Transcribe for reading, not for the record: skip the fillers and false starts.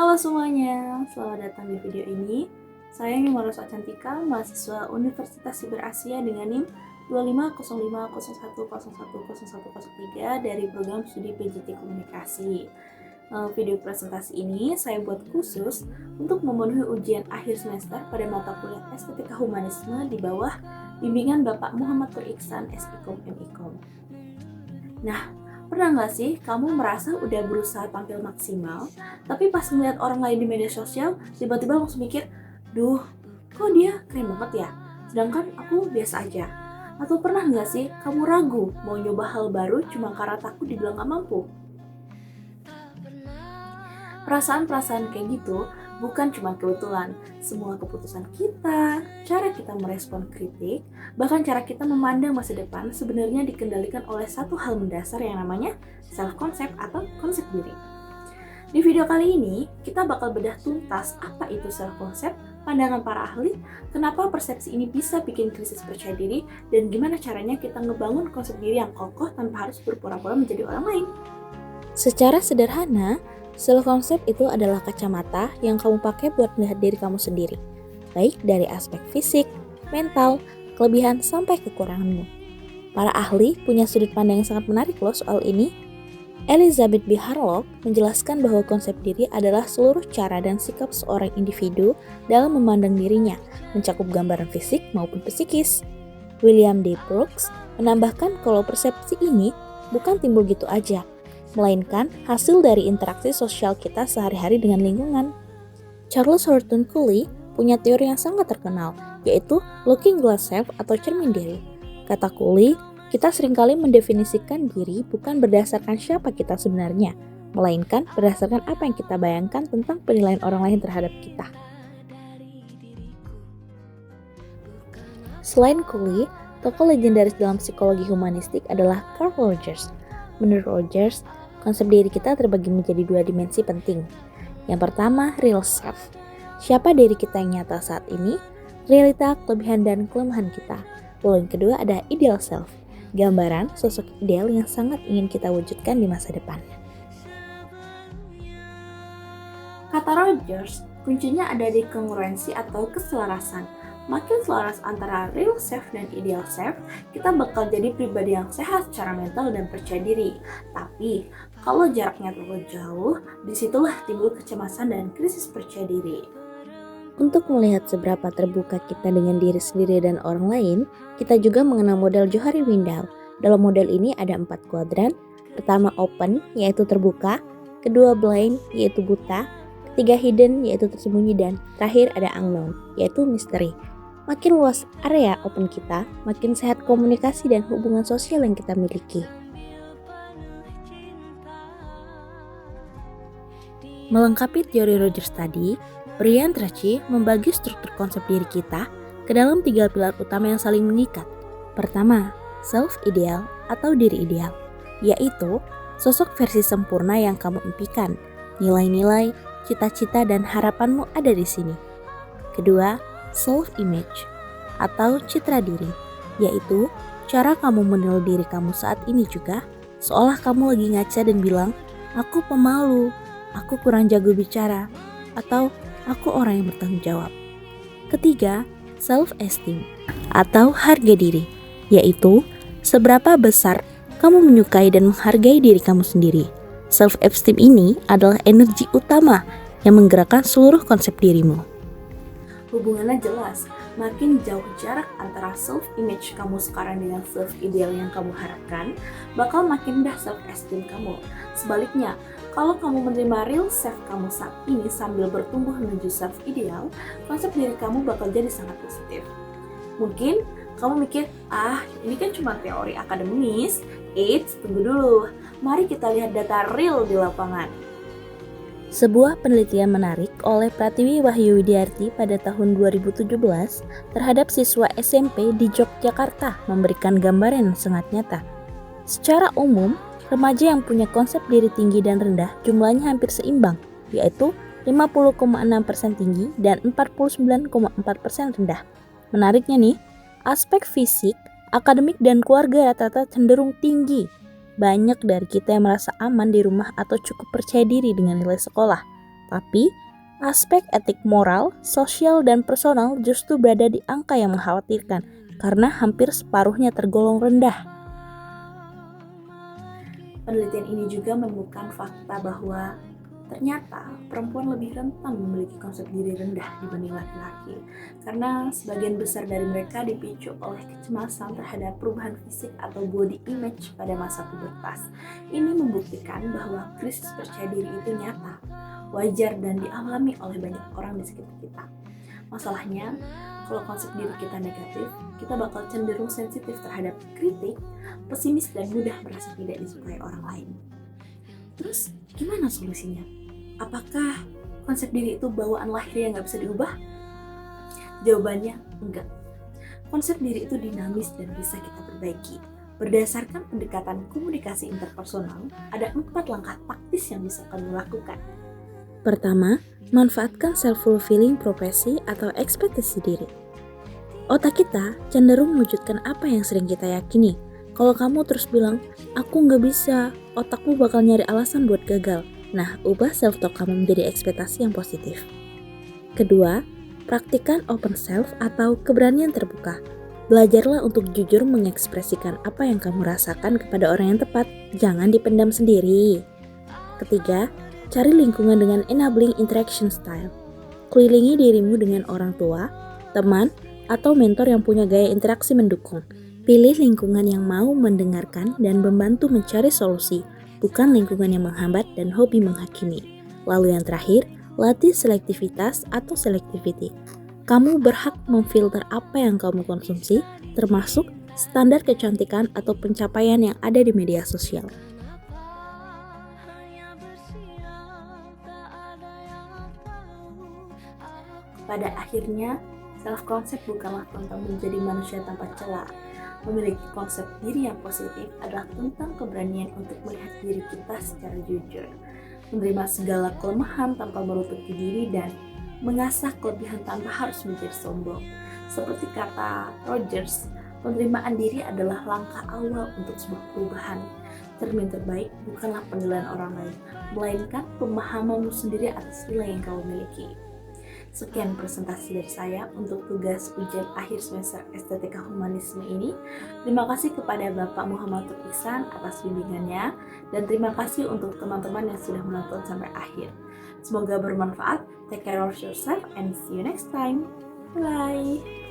Halo semuanya, selamat datang di video ini. Saya Mimosa Cantika, mahasiswa Universitas Siber Asia dengan NIM 250501010103 dari program studi PJT Komunikasi. Video presentasi ini saya buat khusus untuk memenuhi ujian akhir semester pada mata kuliah Estetika Humanisme di bawah bimbingan Bapak Muhammad Tur Iksan, SIKOM MIKOM. Nah, pernah nggak sih kamu merasa udah berusaha tampil maksimal, tapi pas ngeliat orang lain di media sosial, tiba-tiba langsung mikir, duh, kok dia keren banget ya, sedangkan aku biasa aja. Atau pernah nggak sih kamu ragu mau nyoba hal baru cuma karena takut dibilang nggak mampu? Perasaan-perasaan kayak gitu bukan cuma kebetulan. Semua keputusan kita, cara kita merespon kritik, bahkan cara kita memandang masa depan sebenarnya dikendalikan oleh satu hal mendasar yang namanya self-concept atau konsep diri. Di video kali ini, kita bakal bedah tuntas apa itu self-concept, pandangan para ahli, kenapa persepsi ini bisa bikin krisis percaya diri, dan gimana caranya kita ngebangun konsep diri yang kokoh tanpa harus berpura-pura menjadi orang lain. Secara sederhana, self-concept itu adalah kacamata yang kamu pakai buat melihat diri kamu sendiri, baik dari aspek fisik, mental, kelebihan, sampai kekuranganmu. Para ahli punya sudut pandang yang sangat menarik loh soal ini. Elizabeth B. Harlock menjelaskan bahwa konsep diri adalah seluruh cara dan sikap seorang individu dalam memandang dirinya, mencakup gambaran fisik maupun psikis. William D. Brooks menambahkan kalau persepsi ini bukan timbul gitu aja, melainkan hasil dari interaksi sosial kita sehari-hari dengan lingkungan. Charles Horton Cooley punya teori yang sangat terkenal, yaitu looking glass self atau cermin diri. Kata Cooley, kita seringkali mendefinisikan diri bukan berdasarkan siapa kita sebenarnya, melainkan berdasarkan apa yang kita bayangkan tentang penilaian orang lain terhadap kita. Selain Cooley, tokoh legendaris dalam psikologi humanistik adalah Carl Rogers. Menurut Rogers, konsep diri kita terbagi menjadi dua dimensi penting. Yang pertama, real self. Siapa diri kita yang nyata saat ini, realita, kelebihan, dan kelemahan kita. Lalu yang kedua ada ideal self, gambaran sosok ideal yang sangat ingin kita wujudkan di masa depan. Kata Rogers, kuncinya ada di kongruensi atau keselarasan. Makin selaras antara real self dan ideal self, kita bakal jadi pribadi yang sehat secara mental dan percaya diri. Tapi, kalau jaraknya terlalu jauh, disitulah timbul kecemasan dan krisis percaya diri. Untuk melihat seberapa terbuka kita dengan diri sendiri dan orang lain, kita juga mengenal model Johari Windahl. Dalam model ini ada 4 kuadran. Pertama open, yaitu terbuka. Kedua blind, yaitu buta. Ketiga hidden, yaitu tersembunyi. Dan terakhir ada unknown, yaitu misteri. Makin luas area open kita, makin sehat komunikasi dan hubungan sosial yang kita miliki. Melengkapi teori Rogers tadi, Brian Tracy membagi struktur konsep diri kita ke dalam 3 pilar utama yang saling mengikat. Pertama, self-ideal atau diri ideal, yaitu sosok versi sempurna yang kamu impikan. Nilai-nilai, cita-cita, dan harapanmu ada di sini. Kedua, self-image atau citra diri, yaitu cara kamu menilai diri kamu saat ini juga, seolah kamu lagi ngaca dan bilang, aku pemalu, aku kurang jago bicara, atau aku orang yang bertanggung jawab. Ketiga, self-esteem atau harga diri, yaitu seberapa besar kamu menyukai dan menghargai diri kamu sendiri. Self-esteem ini adalah energi utama yang menggerakkan seluruh konsep dirimu. Hubungannya jelas, makin jauh jarak antara self-image kamu sekarang dengan self-ideal yang kamu harapkan, bakal makin rendah self-esteem kamu. Sebaliknya, kalau kamu menerima real self kamu saat ini sambil bertumbuh menuju self-ideal, konsep diri kamu bakal jadi sangat positif. Mungkin kamu mikir, ini kan cuma teori akademis. Eits, tunggu dulu. Mari kita lihat data real di lapangan. Sebuah penelitian menarik oleh Pratiwi Wahyu Widiarti pada tahun 2017 terhadap siswa SMP di Yogyakarta memberikan gambaran yang sangat nyata. Secara umum, remaja yang punya konsep diri tinggi dan rendah jumlahnya hampir seimbang, yaitu 50,6% tinggi dan 49,4% rendah. Menariknya nih, aspek fisik, akademik, dan keluarga rata-rata cenderung tinggi. Banyak dari kita yang merasa aman di rumah atau cukup percaya diri dengan nilai sekolah. Tapi, aspek etik moral, sosial, dan personal justru berada di angka yang mengkhawatirkan karena hampir separuhnya tergolong rendah. Penelitian ini juga menemukan fakta bahwa ternyata perempuan lebih rentan memiliki konsep diri rendah dibanding laki-laki karena sebagian besar dari mereka dipicu oleh kecemasan terhadap perubahan fisik atau body image pada masa pubertas. Ini membuktikan bahwa krisis percaya diri itu nyata, wajar, dan dialami oleh banyak orang di sekitar kita. Masalahnya, kalau konsep diri kita negatif, kita bakal cenderung sensitif terhadap kritik, pesimis, dan mudah merasa tidak disukai orang lain. Terus, gimana solusinya? Apakah konsep diri itu bawaan lahir yang gak bisa diubah? Jawabannya, enggak. Konsep diri itu dinamis dan bisa kita perbaiki. Berdasarkan pendekatan komunikasi interpersonal, ada 4 langkah taktis yang bisa kamu lakukan. Pertama, manfaatkan self-fulfilling prophecy atau ekspektasi diri. Otak kita cenderung mewujudkan apa yang sering kita yakini. Kalau kamu terus bilang, aku nggak bisa, otakmu bakal nyari alasan buat gagal. Nah, ubah self-talk kamu menjadi ekspektasi yang positif. Kedua, praktikkan open self atau keberanian terbuka. Belajarlah untuk jujur mengekspresikan apa yang kamu rasakan kepada orang yang tepat, jangan dipendam sendiri. Ketiga, cari lingkungan dengan enabling interaction style. Kelilingi dirimu dengan orang tua, teman, atau mentor yang punya gaya interaksi mendukung. Pilih lingkungan yang mau mendengarkan dan membantu mencari solusi, bukan lingkungan yang menghambat dan hobi menghakimi. Lalu yang terakhir, latih selektivitas atau selectivity. Kamu berhak memfilter apa yang kamu konsumsi, termasuk standar kecantikan atau pencapaian yang ada di media sosial. Pada akhirnya, self-concept bukanlah tentang menjadi manusia tanpa celah. Memiliki konsep diri yang positif adalah tentang keberanian untuk melihat diri kita secara jujur, menerima segala kelemahan tanpa menutupi diri, dan mengasah kelebihan tanpa harus menjadi sombong. Seperti kata Rogers, penerimaan diri adalah langkah awal untuk sebuah perubahan. Cermin terbaik bukanlah penilaian orang lain, melainkan pemahamanmu sendiri atas nilai yang kamu miliki. Sekian presentasi dari saya untuk tugas ujian akhir semester Estetika Humanisme ini. Terima kasih kepada Bapak Muhammad Ihsan atas bimbingannya, dan terima kasih untuk teman-teman yang sudah menonton sampai akhir. Semoga bermanfaat. Take care of yourself and see you next time. Bye.